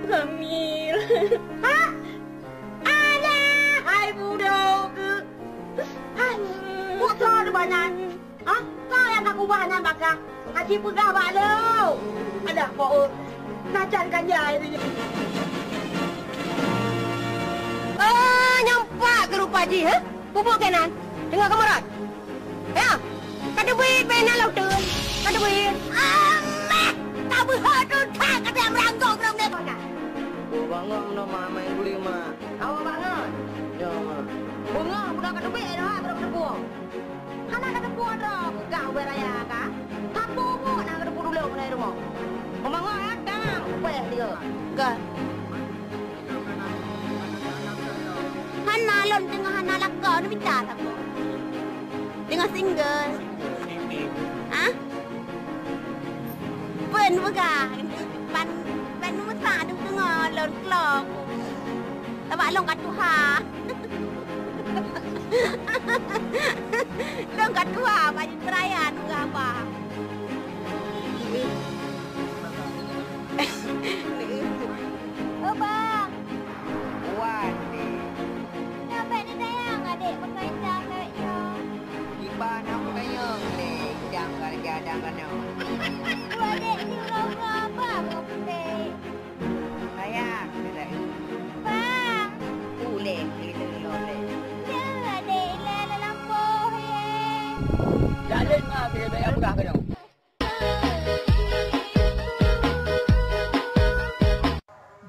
Hamil. Hah? Ada, hai budok. Hai, putra ada banyak. Hah? Kau yang aku banyak bakal. Haji putra balau. Ada kau. Nacankan jaya itu. Nyampak ke rupa Haji, ha? Pupuk kanan. Dengar kamarat. Ya. Kata duit penal laut tu. Kata duit. Amat. Tak berhadu tak kata yang meranggong belum dia pakai. Oh bangun no mak main guli mak. Awak bangun. Ya mak. Bunga budak kata duit dah belum buang. Hana kata buang dah. Kau beraya kah? Kamu pun nak kata dulu mulai rumah. Bangun ya, dah. Boleh dia. Kan. Hana lon tengah Hana lakau ni minta tak aku. Dengan single. Ah? Pen bukan. Pan nomor satu tengah lon kelok. Tabak long kat tuha. Long kat tuha baju perayaan ke apa? Oh bang. Wan ni. Nampak ni sayang adik pakai cakapnya. Iban aku kayang ni. Jangan gadang kena. Adik ni orang apa kau putih? Ayah, tidak. Bang. Boleh kita boleh. Ya adik lala lampu ye. Jalan mak kita bayar berah kena.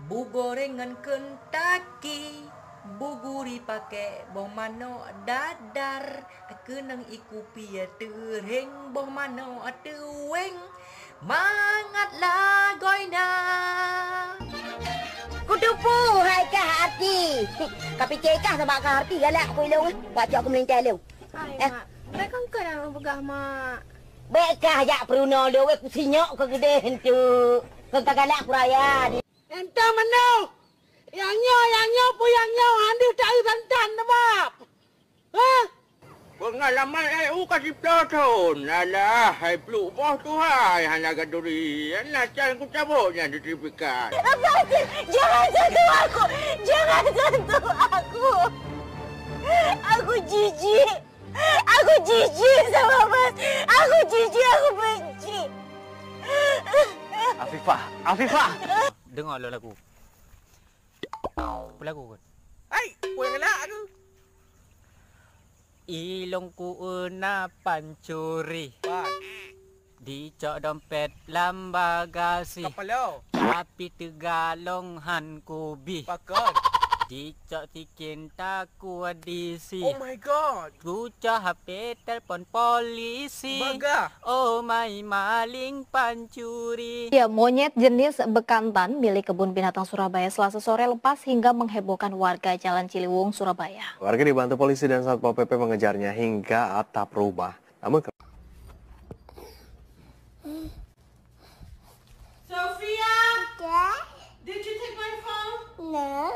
Bu gorengan Kentucky, bu guri pakai boh mano dadar, kenang iku pia terheng boh mano tuweng, mangatlah goina. Kutupu hai kah hati. Tapi cekah sebab kah hati galak aku ilung. Baca aku melincah lu. Hai mak. Dah kan kau dah begah mak. Bekah jak peruno lu aku sinyok ke gede hentu. Kau tak galak aku raya. Entah mana? Yang nyo pun yang nyo handis cari santan nampak. Ha? Pengalaman EU kasih tahun. Alah, hai peluk bos tu hai. Hanya gaduri. Anak jalan ku cabutnya di sertifikat. Lepasin! Jangan sentuh aku! Jangan sentuh aku! Aku jijik! Aku jijik sama Mas! Aku jijik, aku benci! Afifah! Dengarlah lagu. Apa lagu kan? Hai, pulang nak aku. Ilongku una pancuri. Pak, Dicok dompet lambagasi. kapalo. Tapi tegalong han kubi. Pakon. Dicok tikin taku adisi. Oh my god. Gucok HP telpon polisi. Baga. Oh my maling pancuri. Ya, monyet jenis bekantan milik Kebun Binatang Surabaya Selasa sore lepas hingga menghebohkan warga Jalan Ciliwung, Surabaya. Warga dibantu polisi dan Satpol PP mengejarnya hingga atap rumah. Namun Sophia? Yeah? Did you take my phone? No.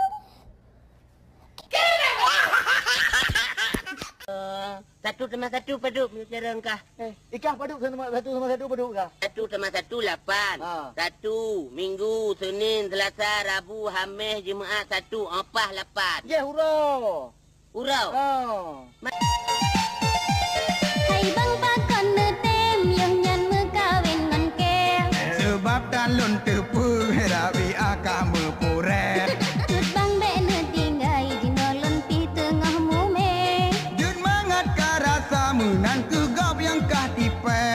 Satu sama satu paduk cara engkah. Ikah paduk sama satu paduk kah? Satu sama satu 8. Ha. Satu Minggu, Senin, Selasa, Rabu, Khamis, Jumaat 1, 4, 8. Ya, hurau. Urau. Ha. Hai bang pakon tem yang nyan mekawin ngan ke. Sebab talon tepu rabi akak mepure. Tut bang be ne tinggai jinolon pi tengah mume. Jut mangat ka rasa menan ke gap yang kah tipe.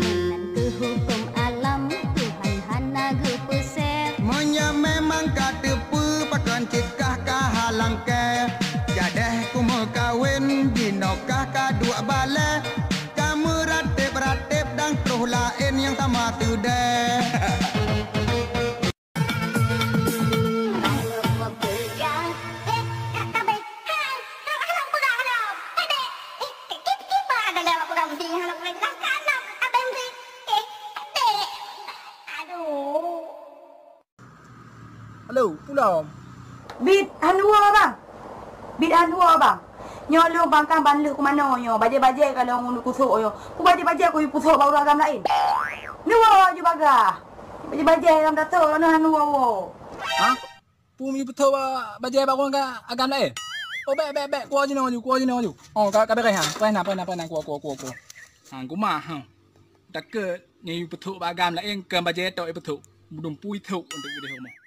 Menan ke hukum alam Tuhan hana ge peset. Monya memang ka tepu pakon cikah ka halang ke. Jadah ku mau kawin dinokah ka dua bale. Kamu ratip-ratip dan terus lain yang sama sudah. Hello, pulau. Bid hanua bang. Bid hanua bang. Nyolo bangkang banleh ke mana nyo? Bajai-bajai kalau ngunu kusuk yo. Ku bajai-bajai ku pusuk baru agam lain. Nuwa je bagah. Baje dalam datuk lah hanu wawo. Ha? Pu mi betul baje ba orang ka agam lain. Oh baik kuah je naju. Oh ka berai ha. Pai kuah. Ha ku mah ha. Tak ke ni betul ba agam lain ke baje tok betul. Belum pui tok untuk dia rumah.